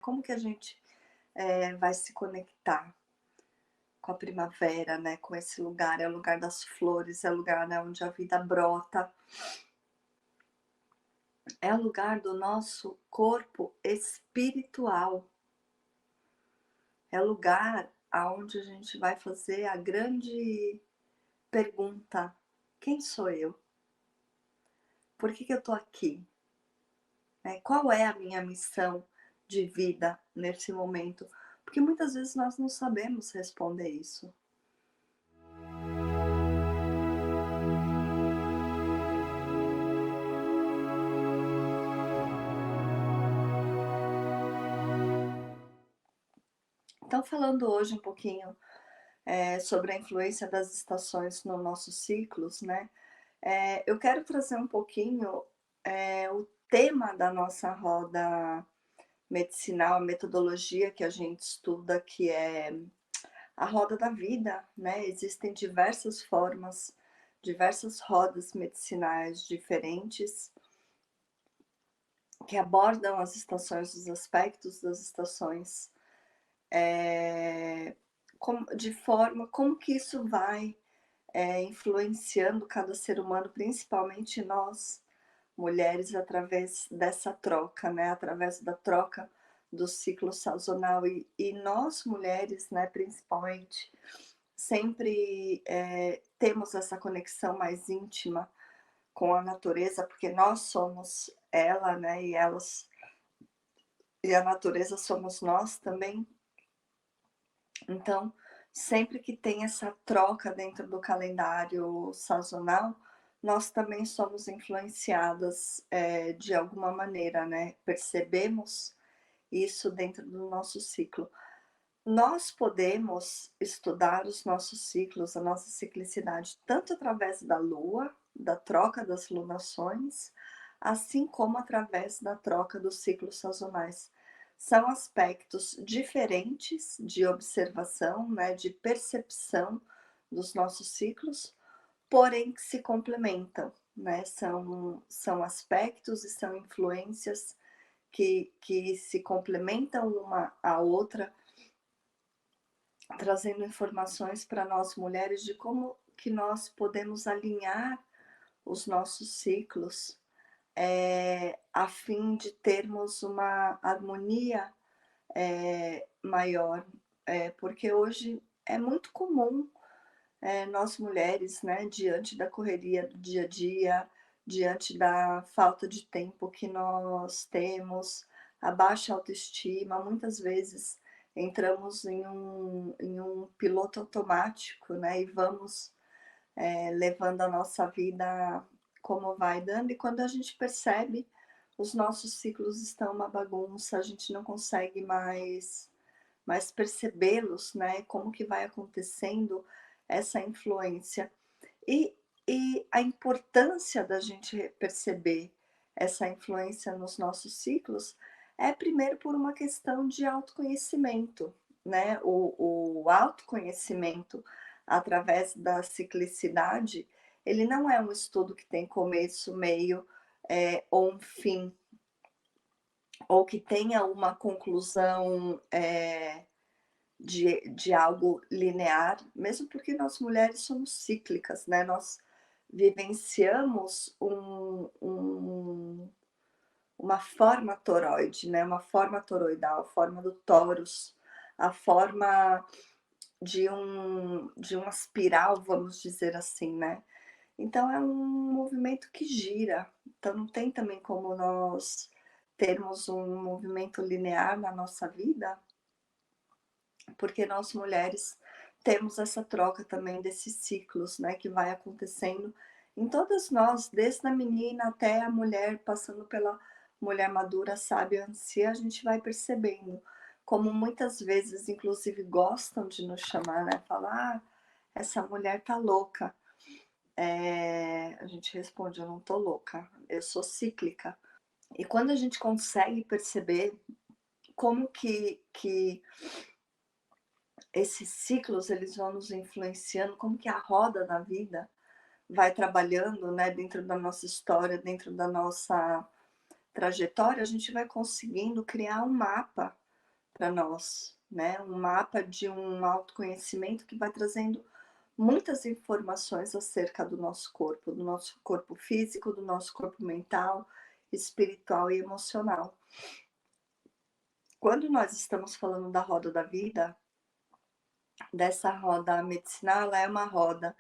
Como que a gente, vai se conectar com a primavera, né, com esse lugar? É o lugar das flores, é o lugar, né, onde a vida brota, é o lugar do nosso corpo espiritual, é o lugar aonde a gente vai fazer a grande pergunta: "Quem sou eu? Por que que eu tô aqui?", né, qual é a minha missão de vida nesse momento? Porque muitas vezes nós não sabemos responder isso. Então, falando hoje um pouquinho, sobre a influência das estações no nossos ciclos, né, eu quero trazer um pouquinho, o tema da nossa roda medicinal, a metodologia que a gente estuda, que é a roda da vida, né. Existem diversas formas, diversas rodas medicinais diferentes que abordam as estações, os aspectos das estações, como de forma como que isso vai, influenciando cada ser humano, principalmente nós, mulheres, através dessa troca, né, através da troca do ciclo sazonal. E nós mulheres, né, principalmente, sempre, temos essa conexão mais íntima com a natureza, porque nós somos ela, né, e a natureza somos nós também. Então, sempre que tem essa troca dentro do calendário sazonal, nós também somos influenciadas, de alguma maneira, né, percebemos isso dentro do nosso ciclo. Nós podemos estudar os nossos ciclos, a nossa ciclicidade, tanto através da lua, da troca das lunações, assim como através da troca dos ciclos sazonais. São aspectos diferentes de observação, né, de percepção dos nossos ciclos, porém que se complementam, né? São aspectos e são influências que se complementam uma à outra, trazendo informações para nós mulheres de como que nós podemos alinhar os nossos ciclos, a fim de termos uma harmonia, maior. Porque hoje é muito comum, nós mulheres, né, diante da correria do dia a dia, diante da falta de tempo que nós temos, a baixa autoestima, muitas vezes entramos em um piloto automático, né, e vamos, levando a nossa vida como vai dando, e quando a gente percebe, os nossos ciclos estão uma bagunça, a gente não consegue mais percebê-los, né, como que vai acontecendo essa influência. E e a importância da gente perceber essa influência nos nossos ciclos é primeiro por uma questão de autoconhecimento, né, o autoconhecimento através da ciclicidade, ele não é um estudo que tem começo, meio, ou um fim, ou que tenha uma conclusão, de algo linear, mesmo porque nós mulheres somos cíclicas, né, nós vivenciamos uma forma toroide, né, uma forma toroidal, a forma do Taurus, a forma de uma espiral, vamos dizer assim, né. Então é um movimento que gira, então não tem também como nós termos um movimento linear na nossa vida, porque nós mulheres temos essa troca também desses ciclos, né, que vai acontecendo em todas nós, desde a menina até a mulher, passando pela mulher madura, sábia, anciã, a gente vai percebendo, como muitas vezes inclusive gostam de nos chamar, né, falar: "Ah, essa mulher tá louca". A gente responde: "Eu não tô louca, eu sou cíclica". E quando a gente consegue perceber como que esses ciclos eles vão nos influenciando, como que a roda da vida vai trabalhando, né, dentro da nossa história, dentro da nossa trajetória, a gente vai conseguindo criar um mapa, para nós, né? Um mapa de um autoconhecimento que vai trazendo muitas informações acerca do nosso corpo físico, do nosso corpo mental, espiritual e emocional. Quando nós estamos falando da roda da vida, dessa roda medicinal, ela é uma roda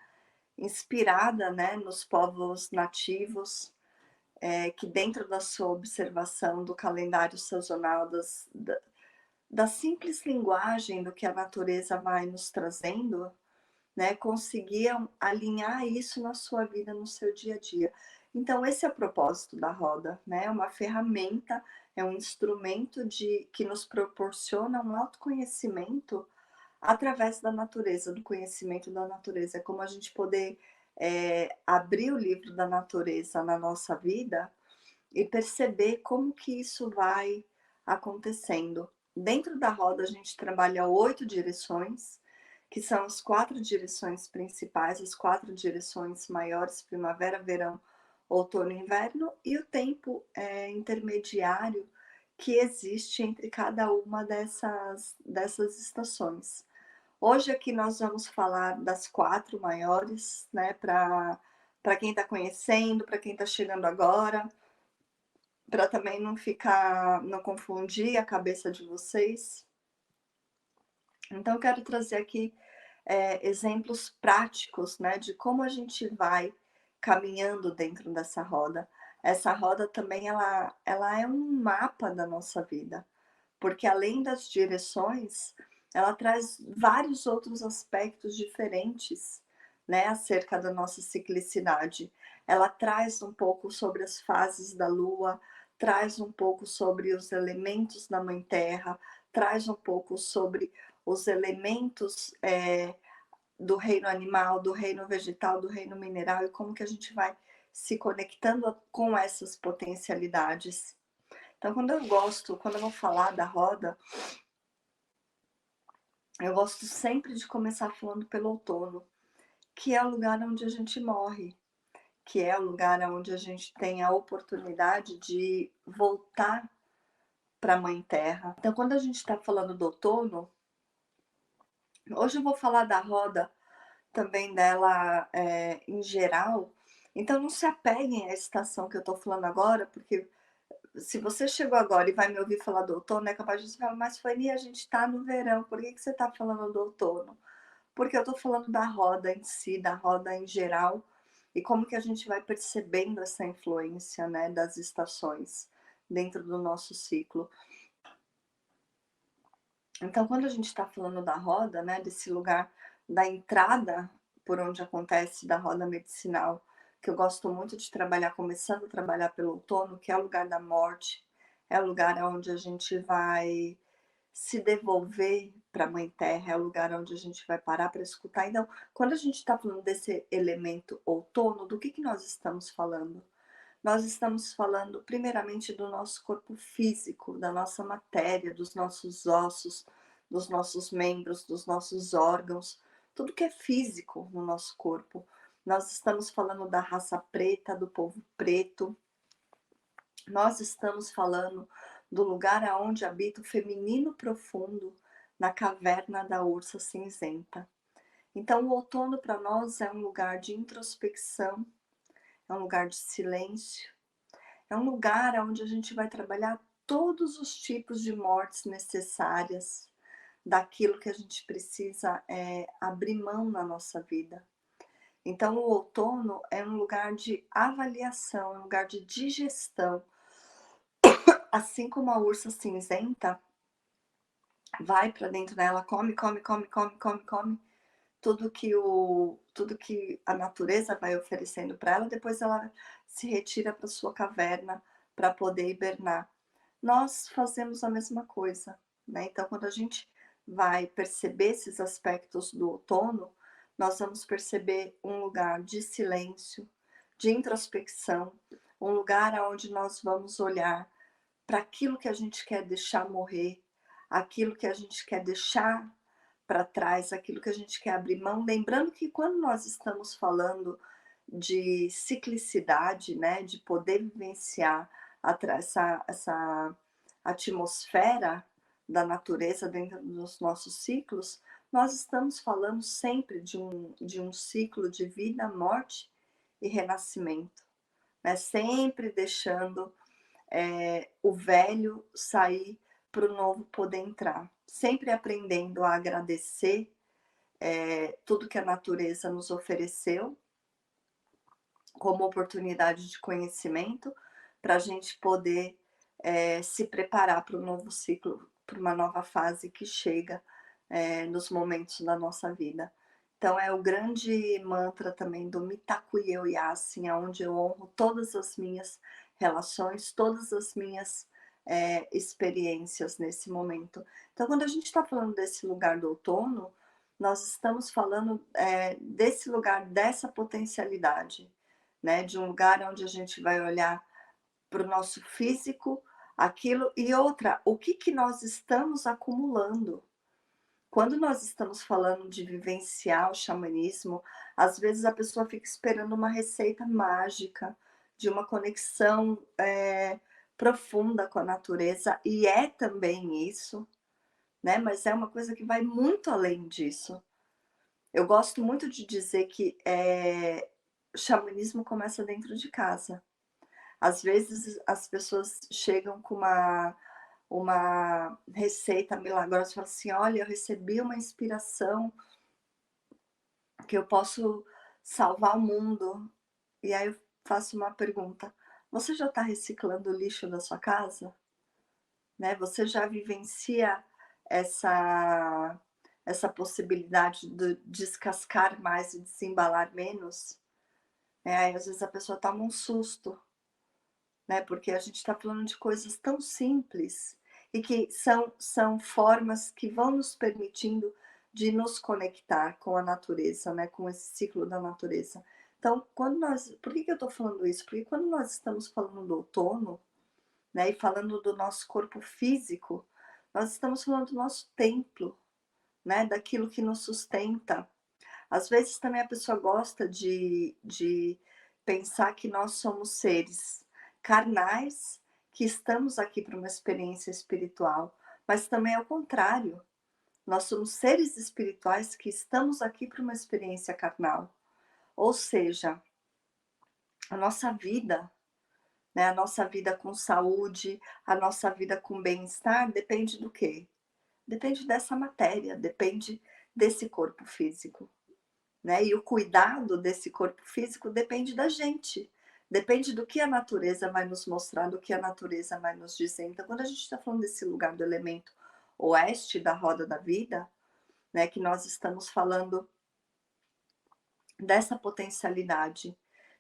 inspirada, né, nos povos nativos, que dentro da sua observação do calendário sazonal, da simples linguagem do que a natureza vai nos trazendo, né, conseguiam alinhar isso na sua vida, no seu dia a dia. Então esse é o propósito da roda, né, é uma ferramenta, é um instrumento que nos proporciona um autoconhecimento através da natureza, do conhecimento da natureza. É como a gente poder, abrir o livro da natureza na nossa vida e perceber como que isso vai acontecendo. Dentro da roda a gente trabalha 8 direções, que são as 4 direções principais, as 4 direções maiores: primavera, verão, outono e inverno, e o tempo intermediário que existe entre cada uma dessas estações. Hoje aqui nós vamos falar das 4 maiores, né, para quem está conhecendo, para quem está chegando agora, para também não confundir a cabeça de vocês. Então eu quero trazer aqui, exemplos práticos, né, de como a gente vai caminhando dentro dessa roda. Essa roda também ela é um mapa da nossa vida, porque além das direções, ela traz vários outros aspectos diferentes, né, acerca da nossa ciclicidade. Ela traz um pouco sobre as fases da lua, traz um pouco sobre os elementos da mãe terra, traz um pouco sobre os elementos, do reino animal, do reino vegetal, do reino mineral, e como que a gente vai se conectando com essas potencialidades. Então, quando eu vou falar da roda, eu gosto sempre de começar falando pelo outono, que é o lugar onde a gente morre, que é o lugar onde a gente tem a oportunidade de voltar para a Mãe Terra. Então, quando a gente está falando do outono, hoje eu vou falar da roda também dela, em geral. Então, não se apeguem à estação que eu estou falando agora, porque se você chegou agora e vai me ouvir falar do outono, é capaz de você falar: mas Fanny, a gente está no verão, por que você está falando do outono? Porque eu estou falando da roda em si, da roda em geral, e como que a gente vai percebendo essa influência, né, das estações dentro do nosso ciclo. Então, quando a gente está falando da roda, né, desse lugar da entrada por onde acontece da roda medicinal, que eu gosto muito de trabalhar, começando a trabalhar pelo outono, que é o lugar da morte, é o lugar onde a gente vai se devolver para a Mãe Terra, é o lugar onde a gente vai parar para escutar. Então, quando a gente está falando desse elemento outono, do que nós estamos falando? Nós estamos falando primeiramente do nosso corpo físico, da nossa matéria, dos nossos ossos, dos nossos membros, dos nossos órgãos, tudo que é físico no nosso corpo. Nós estamos falando da raça preta, do povo preto. Nós estamos falando do lugar aonde habita o feminino profundo, na caverna da ursa cinzenta. Então, o outono para nós é um lugar de introspecção, é um lugar de silêncio, é um lugar onde a gente vai trabalhar todos os tipos de mortes necessárias daquilo que a gente precisa abrir mão na nossa vida. Então, o outono é um lugar de avaliação, é um lugar de digestão. Assim como a ursa cinzenta vai para dentro dela, come, come, come, come, come, come tudo que a natureza vai oferecendo para ela, depois ela se retira para sua caverna para poder hibernar. Nós fazemos a mesma coisa, né? Então, quando a gente vai perceber esses aspectos do outono, nós vamos perceber um lugar de silêncio, de introspecção, um lugar onde nós vamos olhar para aquilo que a gente quer deixar morrer, aquilo que a gente quer deixar para trás, aquilo que a gente quer abrir mão. Lembrando que quando nós estamos falando de ciclicidade, né, de poder vivenciar essa atmosfera da natureza dentro dos nossos ciclos, nós estamos falando sempre de um ciclo de vida, morte e renascimento, né? Sempre deixando o velho sair para o novo poder entrar. Sempre aprendendo a agradecer tudo que a natureza nos ofereceu como oportunidade de conhecimento, para a gente poder se preparar para um novo ciclo, para uma nova fase que chega nos momentos da nossa vida. Então é o grande mantra também do Mitakuye Oyasin, onde eu honro todas as minhas relações, todas as minhas experiências nesse momento. Então, quando a gente está falando desse lugar do outono, nós estamos falando desse lugar, dessa potencialidade, né? De um lugar onde a gente vai olhar para o nosso físico, aquilo e outra, o que que nós estamos acumulando? Quando nós estamos falando de vivenciar o xamanismo, às vezes a pessoa fica esperando uma receita mágica, de uma conexão profunda com a natureza, e é também isso, né? Mas é uma coisa que vai muito além disso. Eu gosto muito de dizer que o xamanismo começa dentro de casa. Às vezes as pessoas chegam com uma receita milagrosa e falam assim: olha, eu recebi uma inspiração que eu posso salvar o mundo. E aí eu faço uma pergunta: você já está reciclando o lixo da sua casa? Né? Você já vivencia essa, essa possibilidade de descascar mais e desembalar menos? Aí às vezes a pessoa toma um susto, né? Porque a gente está falando de coisas tão simples e que são formas que vão nos permitindo de nos conectar com a natureza, né? Com esse ciclo da natureza. Então, por que eu estou falando isso? Porque quando nós estamos falando do outono, né? E falando do nosso corpo físico, nós estamos falando do nosso templo, né? Daquilo que nos sustenta. Às vezes também a pessoa gosta de pensar que nós somos seres carnais, que estamos aqui para uma experiência espiritual, mas também é o contrário. Nós somos seres espirituais que estamos aqui para uma experiência carnal. Ou seja, a nossa vida, né, a nossa vida com saúde, a nossa vida com bem-estar, depende do quê? Depende dessa matéria, depende desse corpo físico. Né? E o cuidado desse corpo físico depende da gente, depende do que a natureza vai nos mostrar, do que a natureza vai nos dizer. Então, quando a gente está falando desse lugar do elemento oeste da roda da vida, né, que nós estamos falando dessa potencialidade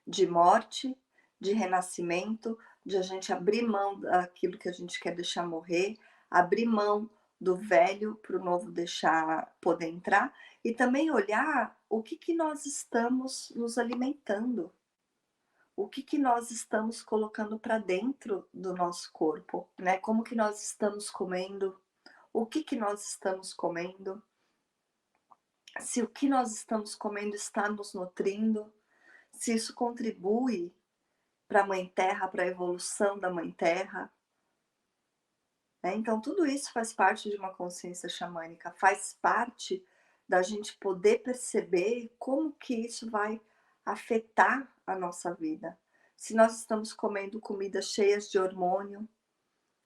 de morte, de renascimento, de a gente abrir mão daquilo que a gente quer deixar morrer, abrir mão do velho para o novo deixar poder entrar, e também olhar o que que nós estamos nos alimentando, o que que nós estamos colocando para dentro do nosso corpo, né? Como que nós estamos comendo, o que que nós estamos comendo, se o que nós estamos comendo está nos nutrindo, se isso contribui para a Mãe Terra, para a evolução da Mãe Terra. Né? Então, tudo isso faz parte de uma consciência xamânica, faz parte da gente poder perceber como que isso vai afetar a nossa vida. Se nós estamos comendo comidas cheias de hormônio,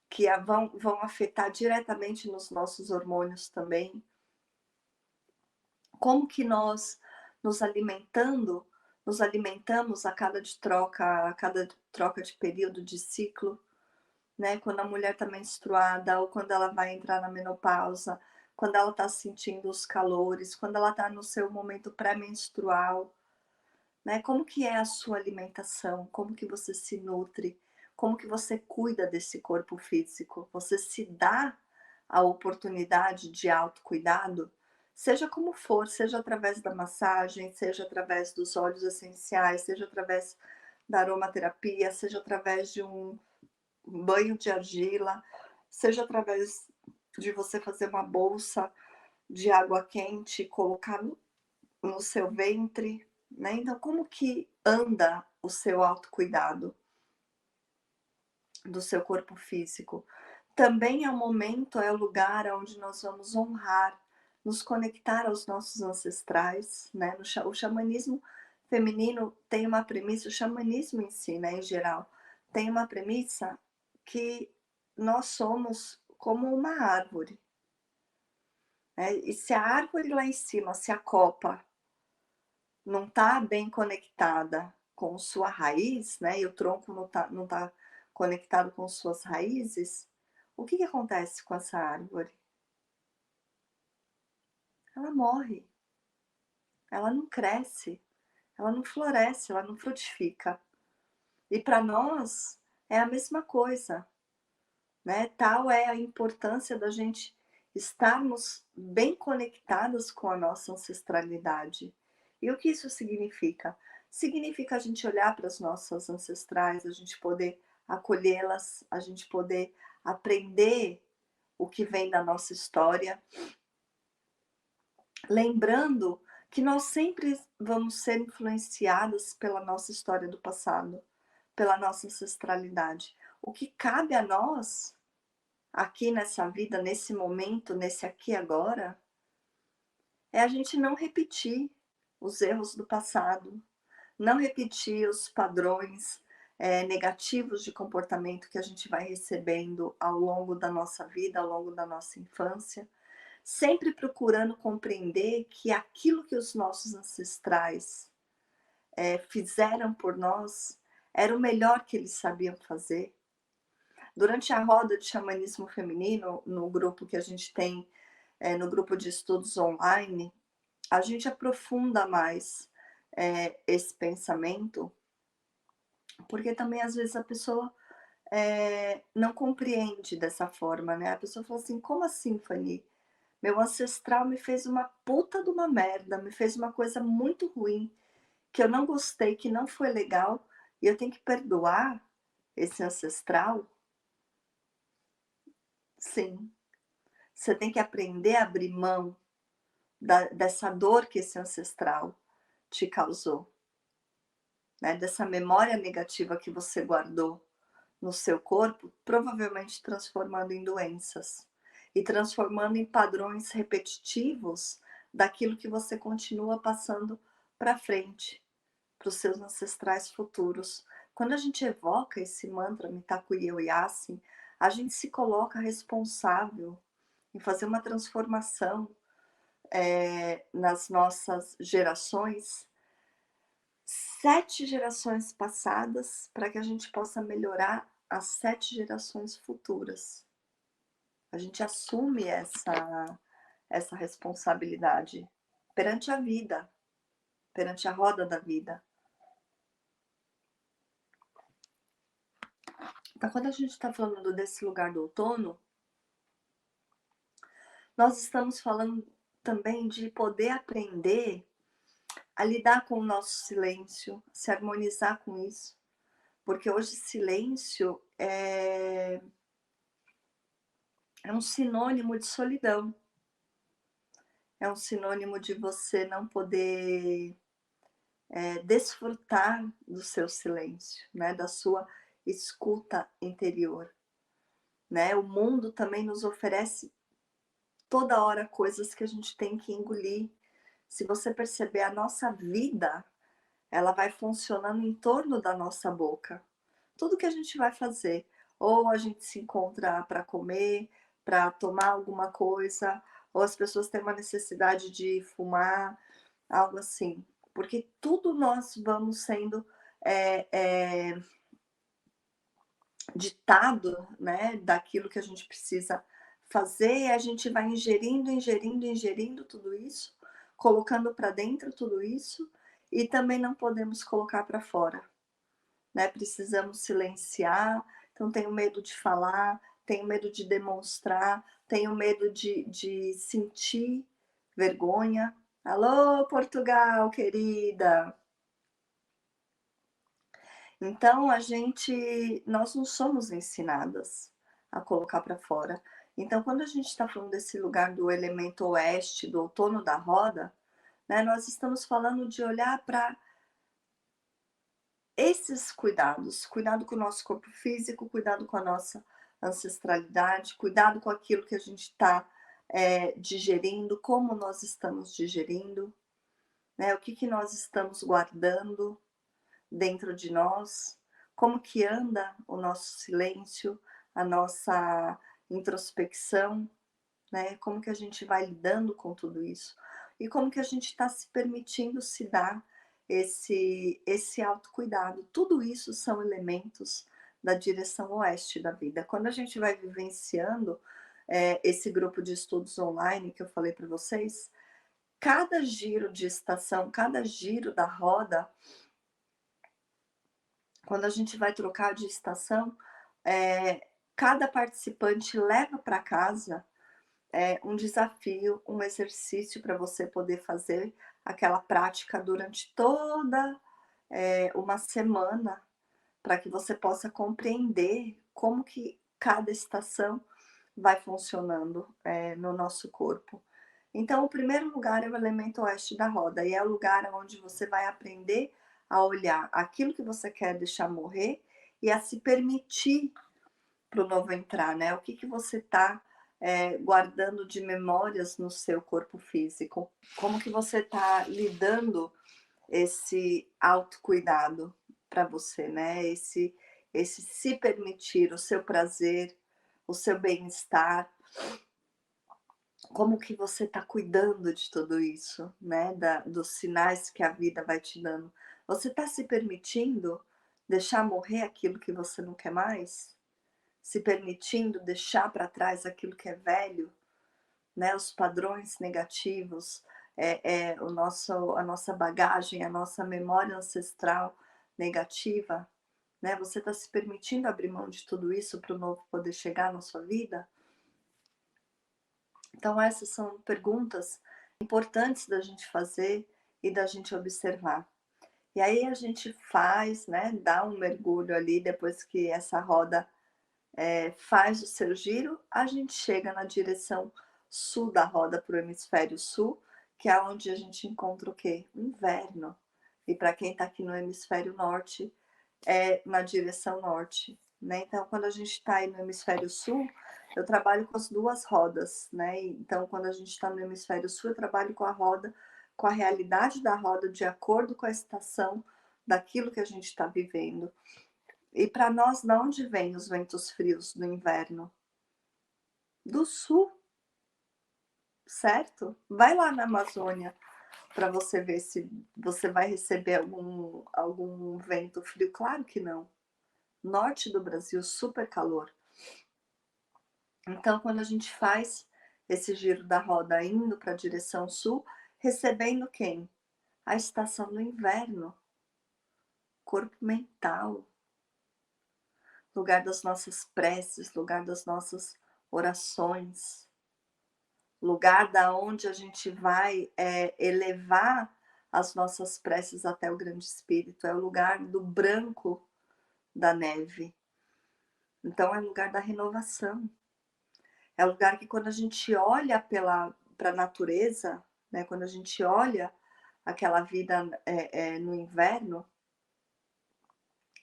que vão afetar diretamente nos nossos hormônios também, como que nós nos alimentamos a cada troca de período de ciclo, né? Quando a mulher está menstruada ou quando ela vai entrar na menopausa, quando ela está sentindo os calores, quando ela está no seu momento pré-menstrual, né? Como que é a sua alimentação? Como que você se nutre? Como que você cuida desse corpo físico? Você se dá a oportunidade de autocuidado? Seja como for, seja através da massagem, seja através dos óleos essenciais, seja através da aromaterapia, seja através de um banho de argila, seja através de você fazer uma bolsa de água quente e colocar no seu ventre, né? Então, como que anda o seu autocuidado do seu corpo físico? também é o momento, é o lugar onde nós vamos honrar, nos conectar aos nossos ancestrais, né. O xamanismo feminino tem uma premissa, o xamanismo em si, né, em geral, tem uma premissa que nós somos como uma árvore, né, e se a árvore lá em cima, se a copa não está bem conectada com sua raiz, né, e o tronco não tá conectado com suas raízes, o que que acontece com essa árvore? Ela morre, ela não cresce, ela não floresce, ela não frutifica. E para nós é a mesma coisa, né, tal é a importância da gente estarmos bem conectadas com a nossa ancestralidade. E o que isso significa? Significa a gente olhar para as nossas ancestrais, a gente poder acolhê-las, a gente poder aprender o que vem da nossa história, lembrando que nós sempre vamos ser influenciadas pela nossa história do passado, pela nossa ancestralidade. O que cabe a nós, aqui nessa vida, nesse momento, nesse aqui e agora, é a gente não repetir os erros do passado, não repetir os padrões negativos de comportamento que a gente vai recebendo ao longo da nossa vida, ao longo da nossa infância, sempre procurando compreender que aquilo que os nossos ancestrais fizeram por nós era o melhor que eles sabiam fazer. Durante a roda de xamanismo feminino, no grupo que a gente tem, no grupo de estudos online, a gente aprofunda mais esse pensamento, porque também às vezes a pessoa não compreende dessa forma, né? A pessoa fala assim: como assim, Fanny? Meu ancestral me fez uma puta de uma merda, me fez uma coisa muito ruim, que eu não gostei, que não foi legal, e eu tenho que perdoar esse ancestral? Sim. Você tem que aprender a abrir mão dessa dor que esse ancestral te causou, né? Dessa memória negativa que você guardou no seu corpo, provavelmente transformando em doenças e transformando em padrões repetitivos daquilo que você continua passando para frente, para os seus ancestrais futuros. Quando a gente evoca esse mantra Mitakuye Oyasin, a gente se coloca responsável em fazer uma transformação nas nossas gerações, 7 gerações passadas, para que a gente possa melhorar as 7 gerações futuras. A gente assume essa responsabilidade perante a vida, perante a roda da vida. Então, quando a gente está falando desse lugar do outono, nós estamos falando também de poder aprender a lidar com o nosso silêncio, se harmonizar com isso, porque hoje silêncio é um sinônimo de solidão, é um sinônimo de você não poder desfrutar do seu silêncio, né, da sua escuta interior, né? O mundo também nos oferece toda hora coisas que a gente tem que engolir. Se você perceber, a nossa vida, ela vai funcionando em torno da nossa boca. Tudo que a gente vai fazer, ou a gente se encontra para comer, para tomar alguma coisa, ou as pessoas têm uma necessidade de fumar, algo assim. Porque tudo nós vamos sendo é, é, ditado, né, daquilo que a gente precisa fazer, e a gente vai ingerindo, ingerindo, ingerindo tudo isso, colocando para dentro tudo isso, e também não podemos colocar para fora, né? Precisamos silenciar, então tenho medo de falar, tenho medo de demonstrar, tenho medo de sentir vergonha. Alô, Portugal, querida! Então nós não somos ensinadas a colocar para fora. Então, quando a gente está falando desse lugar do elemento oeste, do outono da roda, né, nós estamos falando de olhar para esses cuidados, cuidado com o nosso corpo físico, cuidado com a nossa ancestralidade, cuidado com aquilo que a gente está digerindo, como nós estamos digerindo, né? O que que nós estamos guardando dentro de nós, como que anda o nosso silêncio, a nossa introspecção, né? Como que a gente vai lidando com tudo isso e como que a gente está se permitindo se dar esse autocuidado. Tudo isso são elementos da direção oeste da vida. Quando a gente vai vivenciando esse grupo de estudos online que eu falei para vocês, cada giro de estação, cada giro da roda, quando a gente vai trocar de estação, cada participante leva para casa um desafio, um exercício para você poder fazer aquela prática durante toda uma semana, para que você possa compreender como que cada estação vai funcionando no nosso corpo. Então, o primeiro lugar é o elemento oeste da roda, e é o lugar onde você vai aprender a olhar aquilo que você quer deixar morrer e a se permitir para o novo entrar, né? O que que você está guardando de memórias no seu corpo físico? Como que você está lidando esse autocuidado para você, né? Esse se permitir, o seu prazer, o seu bem-estar. Como que você está cuidando de tudo isso, né? Dos sinais que a vida vai te dando. Você está se permitindo deixar morrer aquilo que você não quer mais? Se permitindo deixar para trás aquilo que é velho, né? Os padrões negativos, a nossa bagagem, a nossa memória ancestral negativa, né? Você está se permitindo abrir mão de tudo isso para o novo poder chegar na sua vida? Então essas são perguntas importantes da gente fazer e da gente observar. E aí a gente faz, né? Dá um mergulho ali depois que essa roda faz o seu giro, a gente chega na direção sul da roda para o hemisfério sul, que é onde a gente encontra o quê? O inverno. E para quem está aqui no hemisfério norte, é na direção norte, né? Então, quando a gente está aí no hemisfério sul, eu trabalho com as duas rodas, né? Então, quando a gente está no hemisfério sul, eu trabalho com a roda, com a realidade da roda, de acordo com a estação daquilo que a gente está vivendo. E para nós, de onde vêm os ventos frios do inverno? Do sul, certo? Vai lá na Amazônia para você ver se você vai receber algum vento frio. Claro que não. Norte do Brasil, super calor. Então, quando a gente faz esse giro da roda indo para a direção sul, recebendo quem? A estação do inverno, corpo mental, lugar das nossas preces, lugar das nossas orações, lugar da onde a gente vai elevar as nossas preces até o Grande Espírito, é o lugar do branco da neve. Então é o lugar da renovação. É o lugar que quando a gente olha para a natureza, né, quando a gente olha aquela vida no inverno,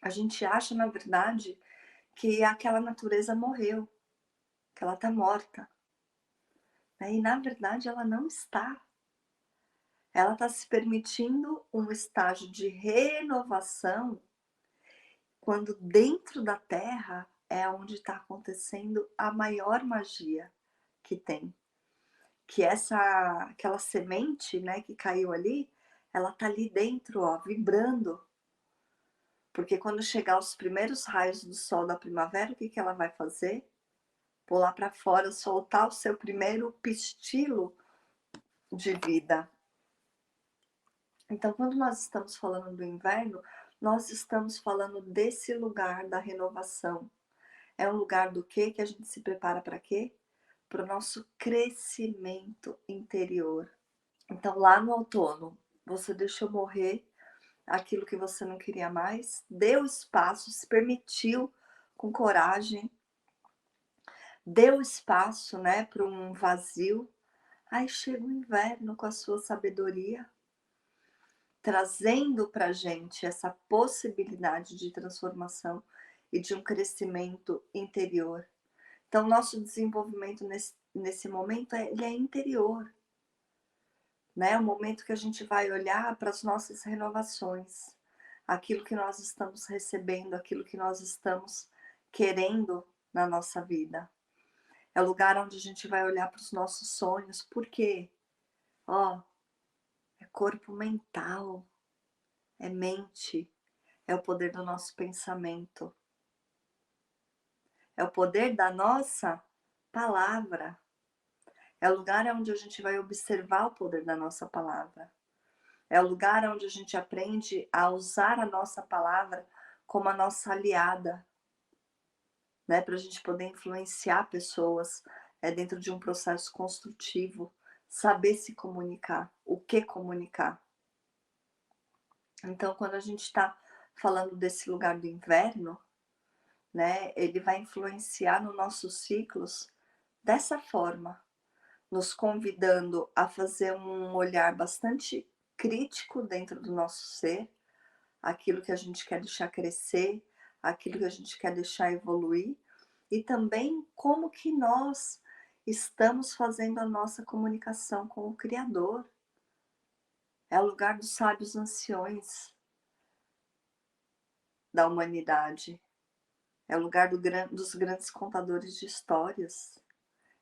a gente acha, na verdade, que aquela natureza morreu, que ela está morta, né? E na verdade ela não está. Ela está se permitindo um estágio de renovação quando dentro da Terra é onde está acontecendo a maior magia que tem. Que aquela semente, né, que caiu ali, ela tá ali dentro, ó, vibrando. Porque quando chegar os primeiros raios do sol da primavera, o que que ela vai fazer? Pular para fora, soltar o seu primeiro pistilo de vida. Então, quando nós estamos falando do inverno, nós estamos falando desse lugar da renovação. É um lugar do quê? Que a gente se prepara para quê? Para o nosso crescimento interior. Então, lá no outono, você deixou morrer aquilo que você não queria mais, deu espaço, se permitiu com coragem, deu espaço, né, para um vazio. Aí chega o inverno com a sua sabedoria, trazendo para gente essa possibilidade de transformação e de um crescimento interior. Então, nosso desenvolvimento nesse momento, ele é interior, né? É o momento que a gente vai olhar para as nossas renovações, aquilo que nós estamos recebendo, aquilo que nós estamos querendo na nossa vida. É o lugar onde a gente vai olhar para os nossos sonhos, por quê? Ó, é corpo mental, é mente, é o poder do nosso pensamento, é o poder da nossa palavra. É o lugar onde a gente vai observar o poder da nossa palavra. É o lugar onde a gente aprende a usar a nossa palavra como a nossa aliada, né? Para a gente poder influenciar pessoas dentro de um processo construtivo, saber se comunicar, o que comunicar. Então, quando a gente está falando desse lugar do inverno, né, ele vai influenciar nos nossos ciclos dessa forma, nos convidando a fazer um olhar bastante crítico dentro do nosso ser, aquilo que a gente quer deixar crescer, aquilo que a gente quer deixar evoluir, e também como que nós estamos fazendo a nossa comunicação com o Criador. É o lugar dos sábios anciões da humanidade. É o lugar dos grandes contadores de histórias.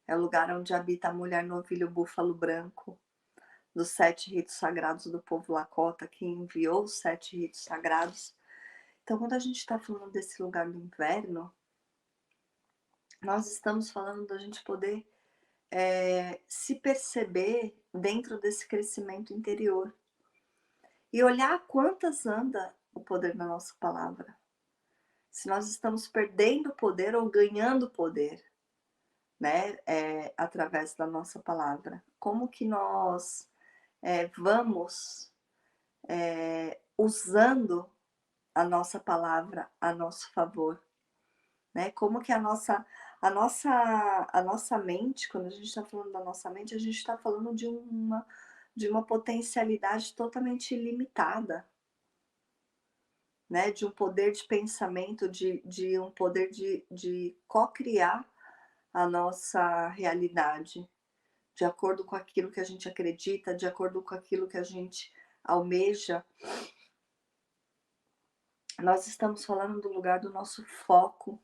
É o lugar onde habita a mulher novilho búfalo branco, dos 7 ritos sagrados do povo Lakota, que enviou os 7 ritos sagrados. Então, quando a gente está falando desse lugar do inverno, nós estamos falando da gente poder se perceber dentro desse crescimento interior e olhar quantas anda o poder da nossa palavra. Se nós estamos perdendo poder ou ganhando poder, né, através da nossa palavra. Como que nós vamos usando a nossa palavra a nosso favor, né? Como que a nossa mente, quando a gente está falando da nossa mente, a gente está falando de uma potencialidade totalmente ilimitada, né? De um poder de pensamento, de um poder de co-criar a nossa realidade, de acordo com aquilo que a gente acredita, de acordo com aquilo que a gente almeja. Nós estamos falando do lugar do nosso foco,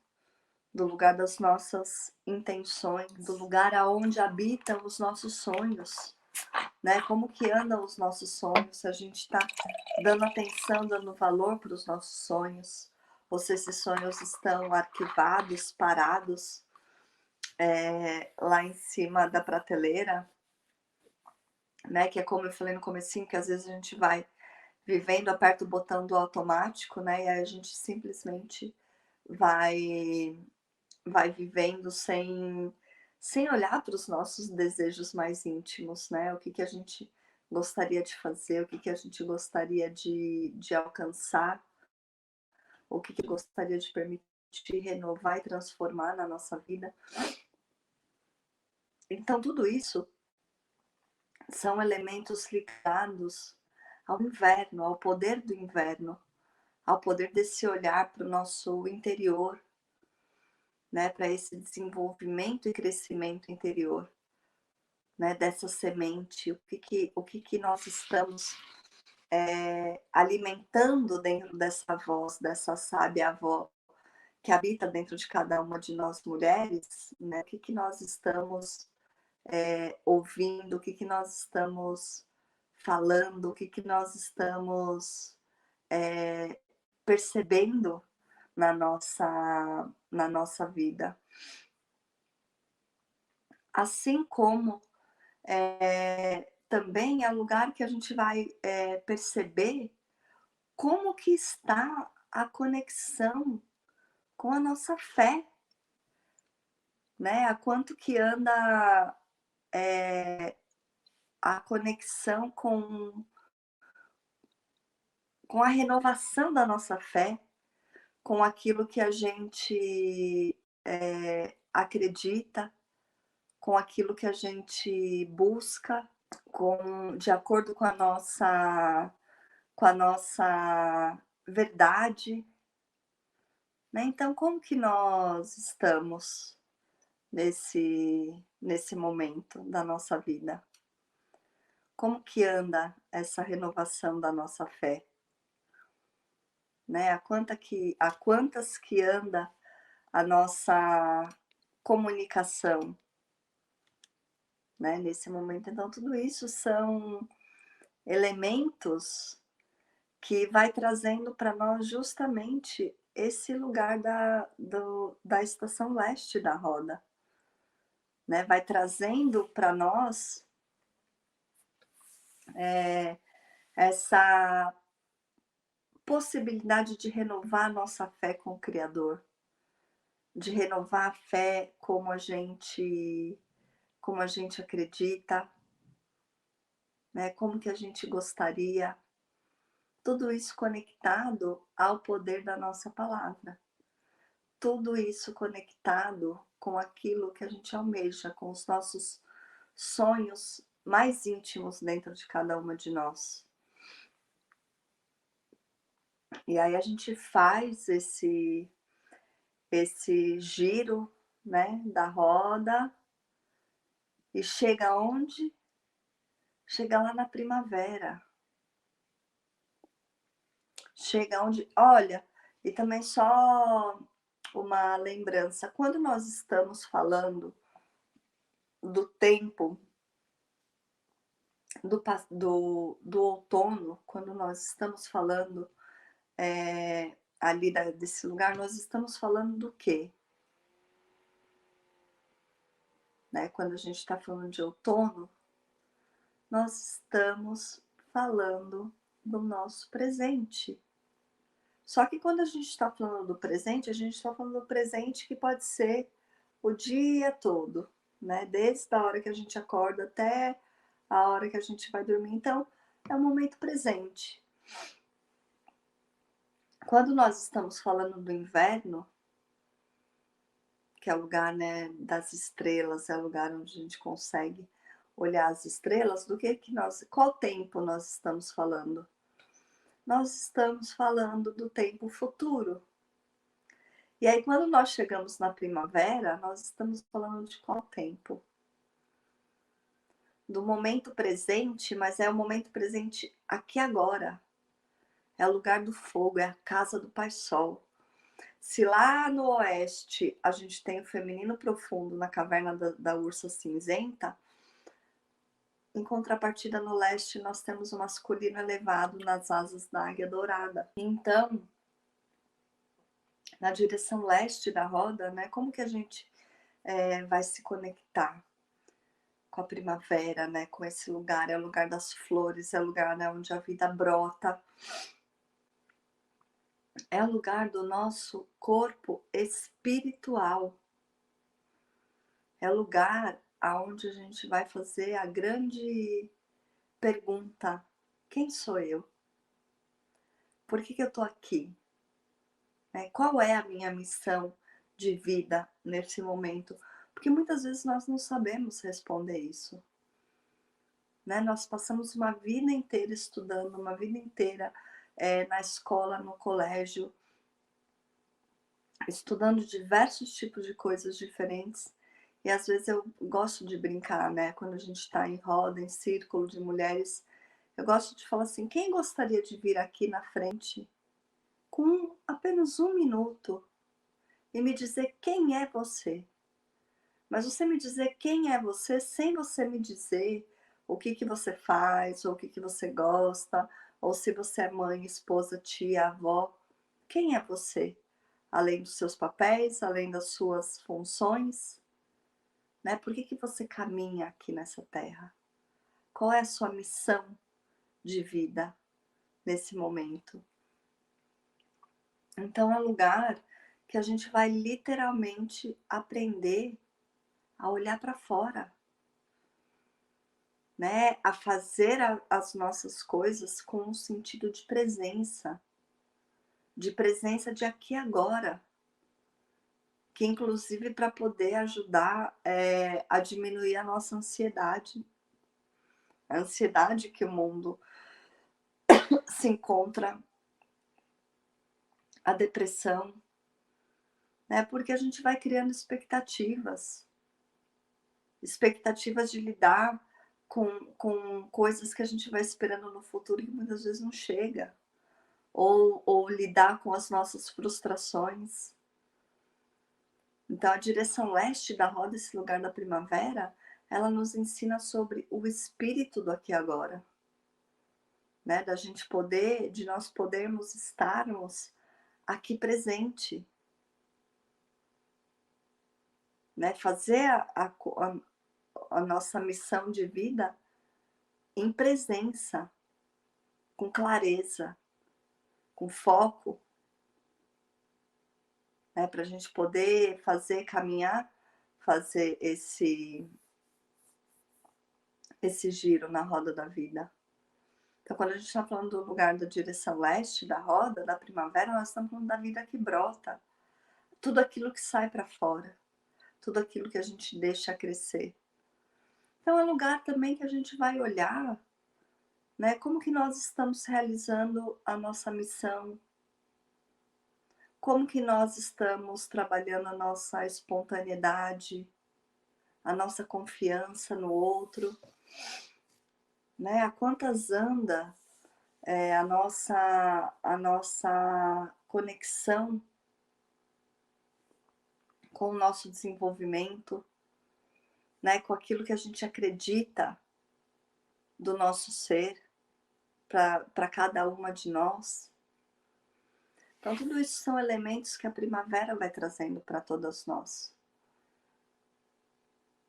do lugar das nossas intenções, do lugar aonde habitam os nossos sonhos, né? Como que andam os nossos sonhos, se a gente está dando atenção, dando valor para os nossos sonhos, ou se esses sonhos estão arquivados, parados, lá em cima da prateleira, né? Que é como eu falei no comecinho, que às vezes a gente vai vivendo, aperta o botão do automático, né? E aí a gente simplesmente vai vivendo sem olhar para os nossos desejos mais íntimos, né? O que que a gente gostaria de fazer, o que que a gente gostaria de alcançar, o que que gostaria de permitir renovar e transformar na nossa vida. Então, tudo isso são elementos ligados ao inverno, ao poder do inverno, ao poder desse olhar para o nosso interior, né, para esse desenvolvimento e crescimento interior, né, dessa semente, o que nós estamos alimentando dentro dessa voz, dessa sábia avó que habita dentro de cada uma de nós mulheres, né, o que nós estamos ouvindo, o que nós estamos falando, o que nós estamos percebendo na nossa vida. Assim como também é o lugar que a gente vai perceber como que está a conexão com a nossa fé, né? A quanto que anda a conexão com a renovação da nossa fé, com aquilo que a gente acredita, com aquilo que a gente busca, de acordo com a nossa verdade, né? Então, como que nós estamos nesse momento da nossa vida? Como que anda essa renovação da nossa fé? Né? A quantas que anda a nossa comunicação, né, nesse momento? Então tudo isso são elementos que vai trazendo para nós justamente esse lugar da estação leste da roda, né? Vai trazendo para nós essa possibilidade de renovar a nossa fé com o Criador, de renovar a fé como a gente acredita, né? Como que a gente gostaria. Tudo isso conectado ao poder da nossa palavra. Tudo isso conectado com aquilo que a gente almeja, com os nossos sonhos mais íntimos dentro de cada uma de nós. E aí a gente faz esse giro, né, da roda e chega onde? Chega lá na primavera. Chega onde, olha, e também só uma lembrança, quando nós estamos falando do tempo do outono, quando nós estamos falando ali desse lugar, nós estamos falando do quê? Né? Quando a gente está falando de outono, nós estamos falando do nosso presente. Só que quando a gente está falando do presente, a gente está falando do presente que pode ser o dia todo, né? Desde a hora que a gente acorda até a hora que a gente vai dormir. Então, é o momento presente. Quando nós estamos falando do inverno, que é o lugar, né, das estrelas, é o lugar onde a gente consegue olhar as estrelas, qual tempo nós estamos falando? Nós estamos falando do tempo futuro. E aí, quando nós chegamos na primavera, nós estamos falando de qual tempo? Do momento presente, mas é o momento presente aqui agora. É o lugar do fogo, é a casa do Pai Sol. Se lá no oeste a gente tem o feminino profundo na caverna da ursa cinzenta, em contrapartida no leste nós temos o masculino elevado nas asas da águia dourada. Então, na direção leste da roda, né, como que a gente vai se conectar com a primavera, né, com esse lugar? É o lugar das flores, é o lugar, né, onde a vida brota. É o lugar do nosso corpo espiritual. É o lugar aonde a gente vai fazer a grande pergunta: quem sou eu? Por que eu estou aqui? Qual é a minha missão de vida nesse momento? Porque muitas vezes nós não sabemos responder isso. Né? Nós passamos uma vida inteira estudando, uma vida inteira na escola, no colégio, estudando diversos tipos de coisas diferentes. E às vezes eu gosto de brincar, né? Quando a gente está em roda, em círculo de mulheres, eu gosto de falar assim: quem gostaria de vir aqui na frente com apenas 1 minuto e me dizer quem é você? Mas você me dizer quem é você sem você me dizer o que você faz, ou o que você gosta, ou se você é mãe, esposa, tia, avó. Quem é você? Além dos seus papéis, além das suas funções, né? Por que você caminha aqui nessa terra? Qual é a sua missão de vida nesse momento? Então é um lugar que a gente vai literalmente aprender a olhar para fora, né? A fazer as nossas coisas com um sentido de presença de aqui e agora, que inclusive para poder ajudar a diminuir a nossa ansiedade, a ansiedade que o mundo se encontra, a depressão, né? Porque a gente vai criando expectativas. expectativas de lidar com coisas que a gente vai esperando no futuro e que muitas vezes não chega, ou lidar com as nossas frustrações. Então, a direção leste da roda, esse lugar da primavera, ela nos ensina sobre o espírito do aqui e agora, né? Da gente poder, de nós podermos estarmos aqui presente, né? Fazer a nossa missão de vida em presença, com clareza, com foco, né? Para a gente poder caminhar, fazer esse giro na roda da vida. Então, quando a gente está falando do lugar da direção leste da roda, da primavera, nós estamos falando da vida que brota, tudo aquilo que sai para fora, tudo aquilo que a gente deixa crescer. Então, é lugar também que a gente vai olhar, né, como que nós estamos realizando a nossa missão, como que nós estamos trabalhando a nossa espontaneidade, a nossa confiança no outro, né? A quantas anda a nossa conexão com o nosso desenvolvimento, né? Com aquilo que a gente acredita do nosso ser para cada uma de nós. Então, tudo isso são elementos que a primavera vai trazendo para todas nós.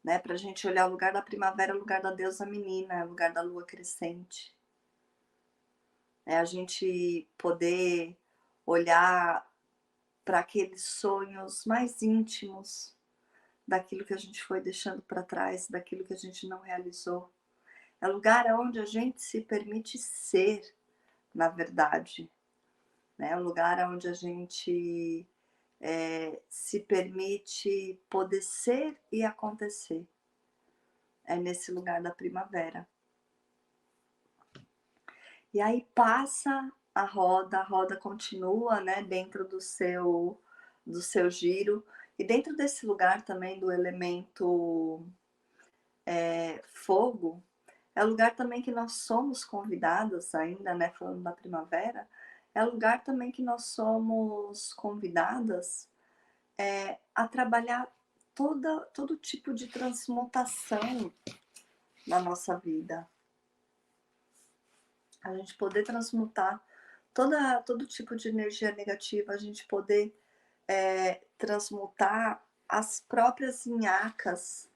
Né? Para a gente olhar o lugar da primavera, o lugar da deusa menina, o lugar da lua crescente. É a gente poder olhar para aqueles sonhos mais íntimos, daquilo que a gente foi deixando para trás, daquilo que a gente não realizou. É o lugar onde a gente se permite ser, na verdade. Né? É um lugar onde a gente se permite poder ser e acontecer. É nesse lugar da primavera. E aí passa a roda continua, né, dentro do seu giro. E dentro desse lugar também do elemento fogo, é o lugar também que nós somos convidadas ainda, né, falando da primavera, é o lugar também que nós somos convidadas a trabalhar todo tipo de transmutação na nossa vida. A gente poder transmutar todo tipo de energia negativa, a gente poder transmutar as próprias nhacas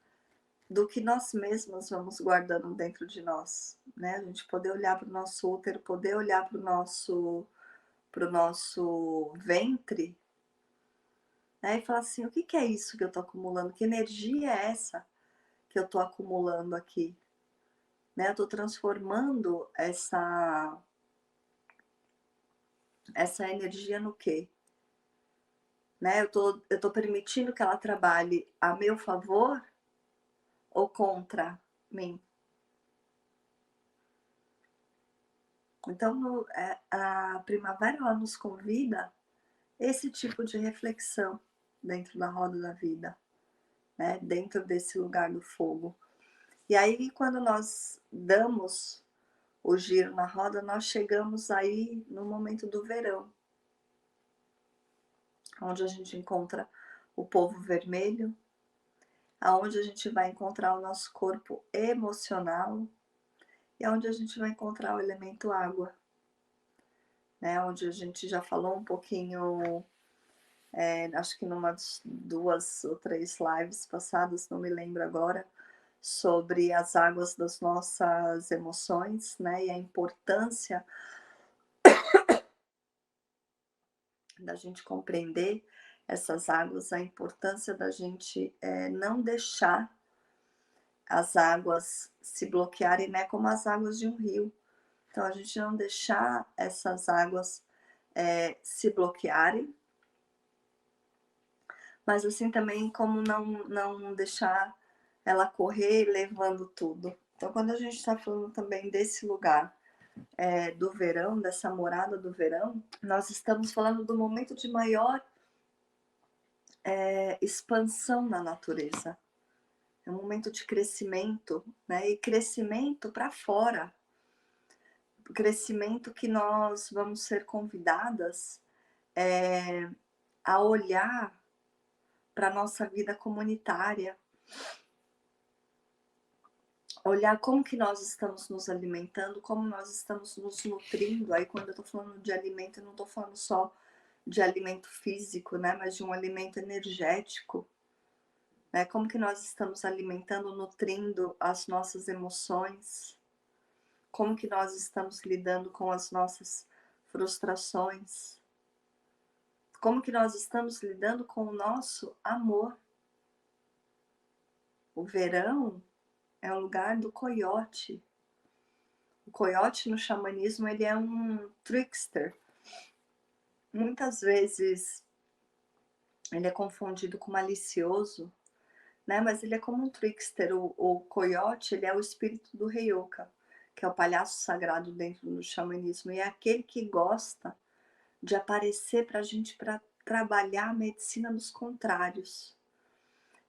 do que nós mesmas vamos guardando dentro de nós, né? A gente poder olhar para o nosso útero, poder olhar para o nosso ventre, né? E falar assim, o que é isso que eu estou acumulando? Que energia é essa que eu estou acumulando aqui? Né? Eu estou transformando essa energia no quê? Né? Eu tô permitindo que ela trabalhe a meu favor ou contra mim? Então, a primavera ela nos convida esse tipo de reflexão dentro da roda da vida, né? Dentro desse lugar do fogo. E aí, quando nós damos o giro na roda, nós chegamos aí no momento do verão, onde a gente encontra o povo vermelho, aonde a gente vai encontrar o nosso corpo emocional e aonde a gente vai encontrar o elemento água, né? Onde a gente já falou um pouquinho, acho que numa 2 ou 3 lives passadas, não me lembro agora, sobre as águas das nossas emoções, né? E a importância da gente compreender essas águas, a importância da gente não deixar as águas se bloquearem, né? Como as águas de um rio. Então, a gente não deixar essas águas se bloquearem, mas assim também como não deixar ela correr levando tudo. Então, quando a gente está falando também desse lugar do verão, dessa morada do verão, nós estamos falando do momento de maior expansão na natureza, É um momento de crescimento, né? E crescimento para fora. Crescimento que nós vamos ser convidadas a olhar para a nossa vida comunitária, olhar como que nós estamos nos alimentando, como nós estamos nos nutrindo. Aí quando eu estou falando de alimento, eu não estou falando só de alimento físico, né, mas de um alimento energético, né? Como que nós estamos alimentando, nutrindo as nossas emoções, como que nós estamos lidando com as nossas frustrações, como que nós estamos lidando com o nosso amor. O verão é o lugar do coiote. O coiote no xamanismo, ele é um trickster. Muitas vezes ele é confundido com malicioso, né? Mas ele é como um trickster. O coiote, ele é o espírito do Heyoka, que é o palhaço sagrado dentro do xamanismo. E é aquele que gosta de aparecer para a gente para trabalhar a medicina dos contrários.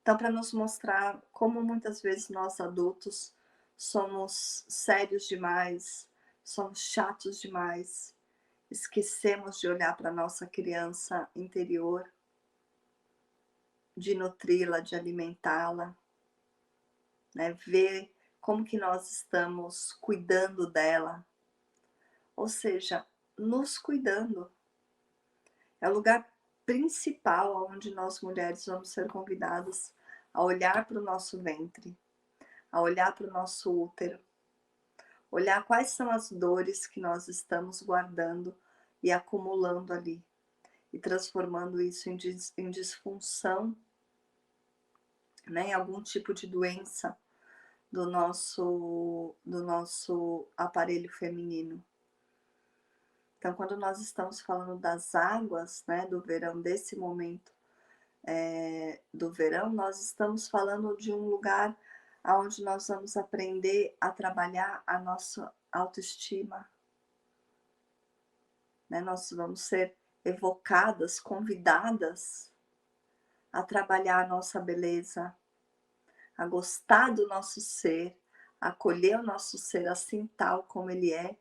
Então, para nos mostrar como muitas vezes nós adultos somos sérios demais, somos chatos demais, esquecemos de olhar para a nossa criança interior, de nutri-la, de alimentá-la, né? Ver como que nós estamos cuidando dela, ou seja, nos cuidando. É o lugar principal onde nós mulheres vamos ser convidadas a olhar para o nosso ventre, a olhar para o nosso útero, olhar quais são as dores que nós estamos guardando e acumulando ali, e transformando isso em disfunção, né, em algum tipo de doença do nosso aparelho feminino. Então, quando nós estamos falando das águas, né, do verão, desse momento do verão, nós estamos falando de um lugar onde nós vamos aprender a trabalhar a nossa autoestima, né? Nós vamos ser evocadas, convidadas a trabalhar a nossa beleza, a gostar do nosso ser, a acolher o nosso ser assim tal como ele é,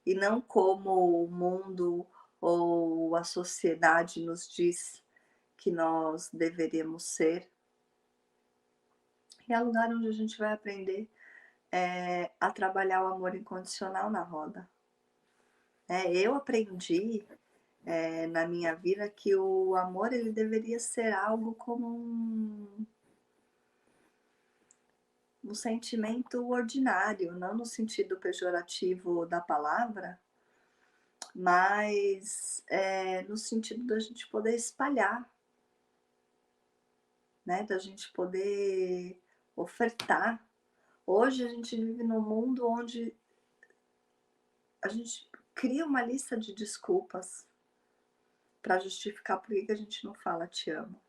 e não como o mundo ou a sociedade nos diz que nós deveríamos ser. E é o lugar onde a gente vai aprender a trabalhar o amor incondicional na roda. Eu aprendi na minha vida que o amor ele deveria ser algo como um sentimento ordinário, não no sentido pejorativo da palavra, mas no sentido da gente poder espalhar, né? Da gente poder ofertar. Hoje a gente vive num mundo onde a gente cria uma lista de desculpas para justificar por que a gente não fala te amo.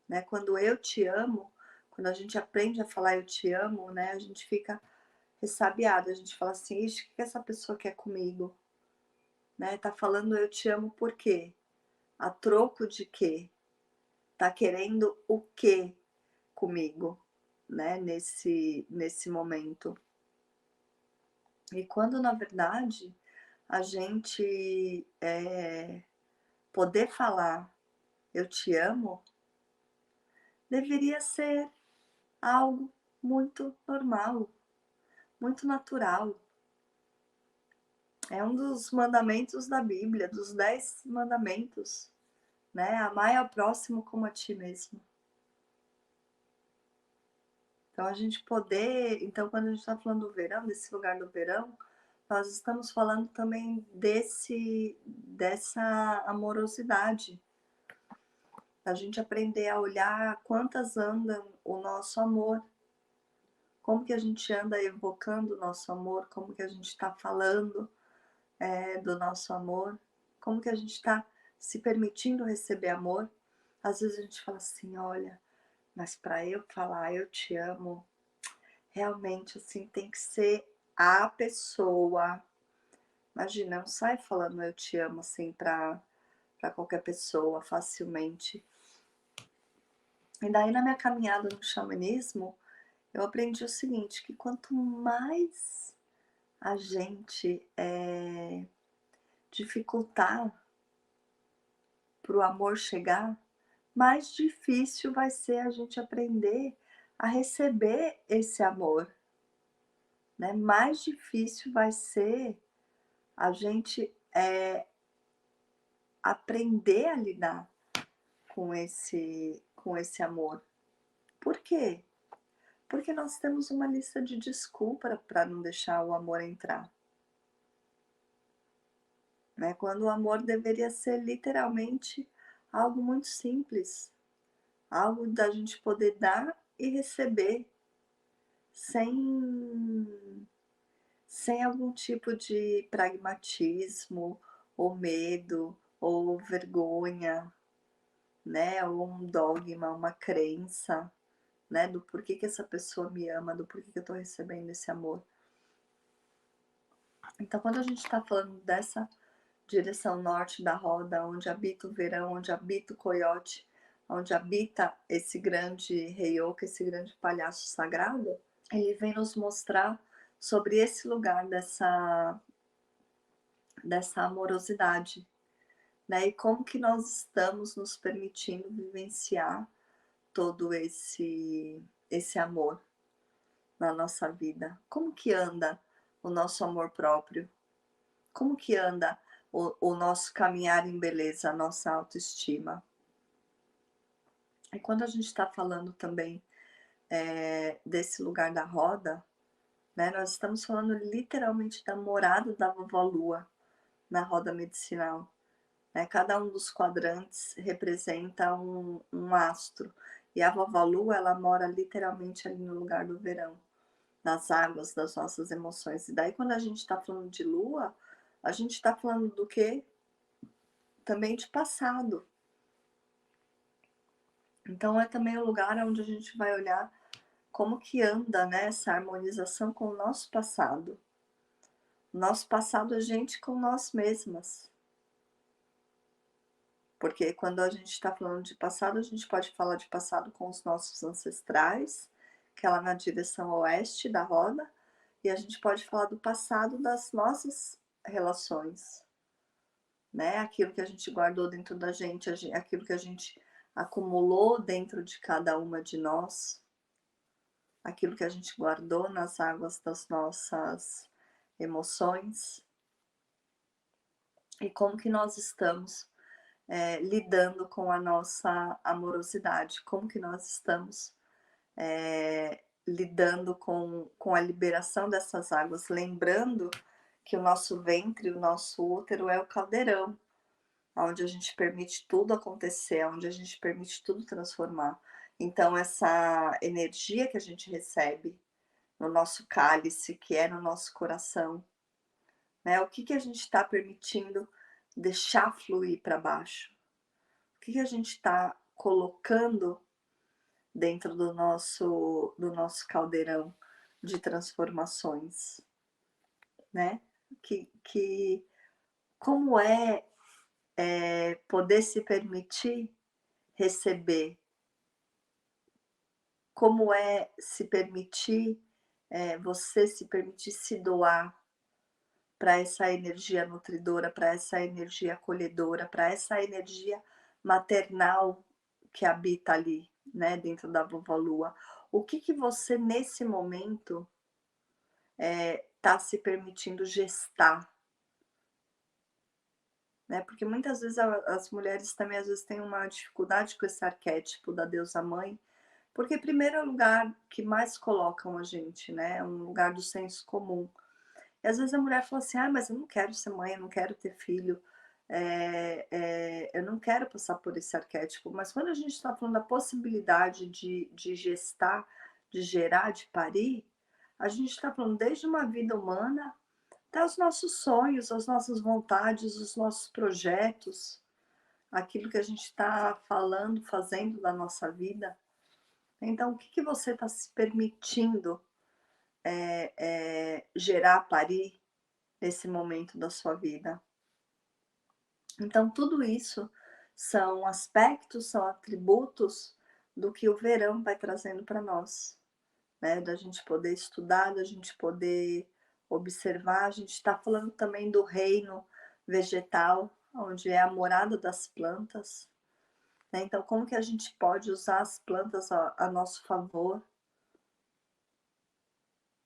Né? Quando eu te amo, quando a gente aprende a falar eu te amo, né, a gente fica ressabiado, a gente fala assim, ixi, o que essa pessoa quer comigo? Né? Tá falando eu te amo por quê? A troco de quê? Tá querendo o quê comigo, né, nesse momento? E quando, na verdade, a gente poder falar eu te amo, deveria ser algo muito normal, muito natural. É um dos mandamentos da Bíblia, dos 10 mandamentos, né? Amar ao próximo como a ti mesmo. Então, a gente poder... Então, quando a gente está falando do verão, desse lugar do verão, nós estamos falando também dessa amorosidade. A gente aprender a olhar quantas andam o nosso amor, como que a gente anda evocando o nosso amor, como que a gente está falando do nosso amor, como que a gente está se permitindo receber amor. Às vezes a gente fala assim, olha, mas para eu falar eu te amo, realmente assim tem que ser a pessoa. Imagina, não sai falando eu te amo assim para qualquer pessoa facilmente. E daí na minha caminhada no xamanismo, eu aprendi o seguinte, que quanto mais a gente dificultar para o amor chegar, mais difícil vai ser a gente aprender a receber esse amor, né? Mais difícil vai ser a gente aprender a lidar com esse amor. Por quê? Porque nós temos uma lista de desculpa para não deixar o amor entrar. Né? Quando o amor deveria ser literalmente algo muito simples, algo da gente poder dar e receber sem, sem algum tipo de pragmatismo, ou medo, ou vergonha, né? Ou um dogma, uma crença, né? Do porquê que essa pessoa me ama, do porquê que eu estou recebendo esse amor. Então, quando a gente está falando dessa direção norte da roda, onde habita o verão, onde habita o coiote, onde habita esse grande Heyoka, esse grande palhaço sagrado, ele vem nos mostrar sobre esse lugar dessa amorosidade, né? E como que nós estamos nos permitindo vivenciar todo esse amor na nossa vida. Como que anda o nosso amor próprio? Como que anda o nosso caminhar em beleza, a nossa autoestima? E quando a gente está falando também desse lugar da roda, né, nós estamos falando literalmente da morada da vovó Lua na roda medicinal. Né? Cada um dos quadrantes representa um astro. E a vovó Lua, ela mora literalmente ali no lugar do verão, nas águas das nossas emoções. E daí, quando a gente está falando de Lua, a gente está falando do quê? Também de passado. Então, é também o lugar onde a gente vai olhar como que anda, né, essa harmonização com o nosso passado. Nosso passado, a gente com nós mesmas. Porque quando a gente está falando de passado, a gente pode falar de passado com os nossos ancestrais, que é lá na direção oeste da roda, e a gente pode falar do passado das nossas relações, né? Aquilo que a gente guardou dentro da gente, aquilo que a gente acumulou dentro de cada uma de nós, aquilo que a gente guardou nas águas das nossas emoções, e como que nós estamos lidando com a nossa amorosidade, como que nós estamos lidando com a liberação dessas águas, lembrando que o nosso ventre, o nosso útero é o caldeirão, onde a gente permite tudo acontecer, onde a gente permite tudo transformar. Então, essa energia que a gente recebe no nosso cálice, que é no nosso coração, né? O que a gente está permitindo deixar fluir para baixo? O que a gente está colocando dentro do nosso caldeirão de transformações, né? Como poder se permitir receber, como se permitir, você se permitir se doar para essa energia nutridora, para essa energia acolhedora, para essa energia maternal que habita ali, né, dentro da vovó Lua. O que você nesse momento está se permitindo gestar, né? Porque muitas vezes as mulheres também às vezes têm uma dificuldade com esse arquétipo da deusa mãe, porque primeiro é o lugar que mais colocam a gente, né? É um lugar do senso comum. E às vezes a mulher fala assim, ah, mas eu não quero ser mãe, eu não quero ter filho, eu não quero passar por esse arquétipo. Mas quando a gente está falando da possibilidade de gestar, de gerar, de parir, a gente está falando desde uma vida humana até os nossos sonhos, as nossas vontades, os nossos projetos, aquilo que a gente está falando, fazendo da nossa vida. Então, o que você está se permitindo gerar, parir nesse momento da sua vida? Então, tudo isso são aspectos, são atributos do que o verão vai trazendo para nós, né, da gente poder estudar, da gente poder observar. A gente está falando também do reino vegetal, onde é a morada das plantas, né, então como que a gente pode usar as plantas a nosso favor,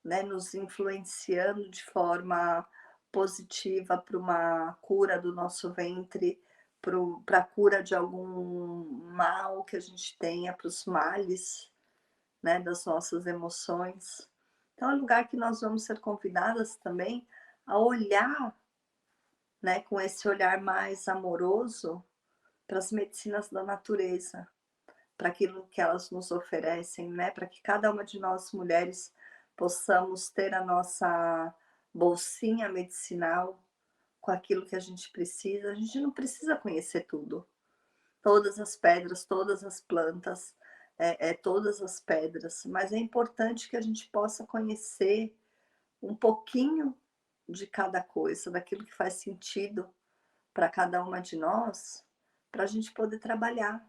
né, nos influenciando de forma positiva para uma cura do nosso ventre, para a cura de algum mal que a gente tenha, para os males, né, das nossas emoções. Então é um lugar que nós vamos ser convidadas também a olhar, né, com esse olhar mais amoroso para as medicinas da natureza, para aquilo que elas nos oferecem, né, para que cada uma de nós mulheres possamos ter a nossa bolsinha medicinal com aquilo que a gente precisa. A gente não precisa conhecer tudo, todas as pedras, todas as plantas, todas as pedras, mas é importante que a gente possa conhecer um pouquinho de cada coisa, daquilo que faz sentido para cada uma de nós, para a gente poder trabalhar,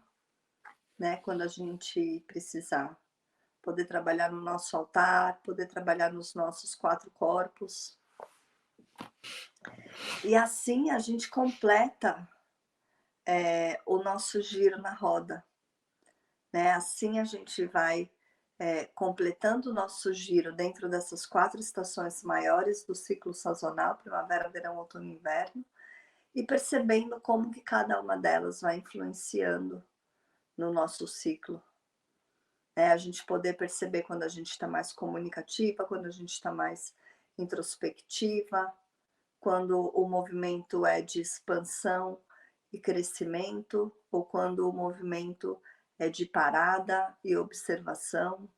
né, quando a gente precisar. Poder trabalhar no nosso altar, poder trabalhar nos nossos 4 corpos. E assim a gente completa, o nosso giro na roda, né, assim a gente vai, completando o nosso giro dentro dessas 4 estações maiores do ciclo sazonal, primavera, verão, outono e inverno, e percebendo como que cada uma delas vai influenciando no nosso ciclo. A gente poder perceber quando a gente está mais comunicativa, quando a gente está mais introspectiva, quando o movimento é de expansão e crescimento, ou quando o movimento é de parada e observação,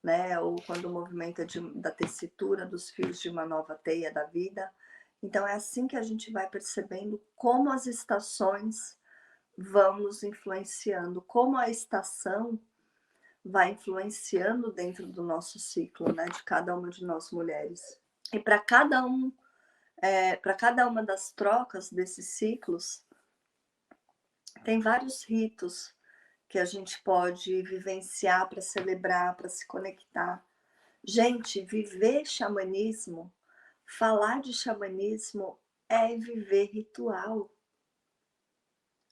né? Ou quando o movimento é da tessitura dos fios de uma nova teia da vida. Então é assim que a gente vai percebendo como as estações vão nos influenciando, como a estação vai influenciando dentro do nosso ciclo, né, de cada uma de nós mulheres. E para cada uma das trocas desses ciclos, tem vários ritos que a gente pode vivenciar para celebrar, para se conectar. Gente, viver xamanismo, falar de xamanismo é viver ritual.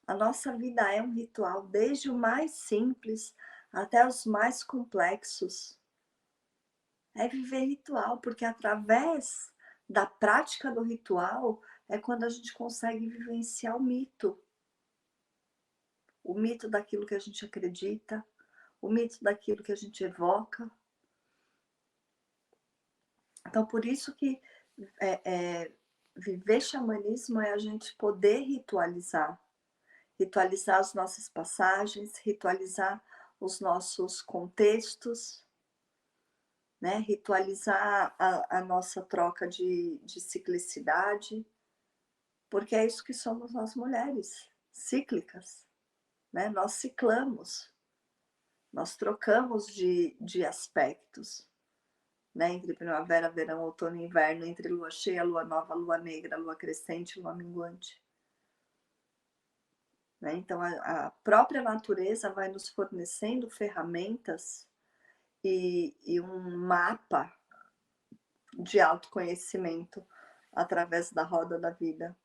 A nossa vida é um ritual, desde o mais simples até os mais complexos. É viver ritual, porque através da prática do ritual é quando a gente consegue vivenciar o mito daquilo que a gente acredita, o mito daquilo que a gente evoca. Então, por isso que viver xamanismo é a gente poder ritualizar as nossas passagens, ritualizar os nossos contextos, né? Ritualizar a nossa troca de ciclicidade, porque é isso que somos nós mulheres, cíclicas, né? Nós ciclamos, nós trocamos de aspectos, né? Entre primavera, verão, outono e inverno, entre lua cheia, lua nova, lua negra, lua crescente, lua minguante. Né? Então, a própria natureza vai nos fornecendo ferramentas e um mapa de autoconhecimento através da roda da vida.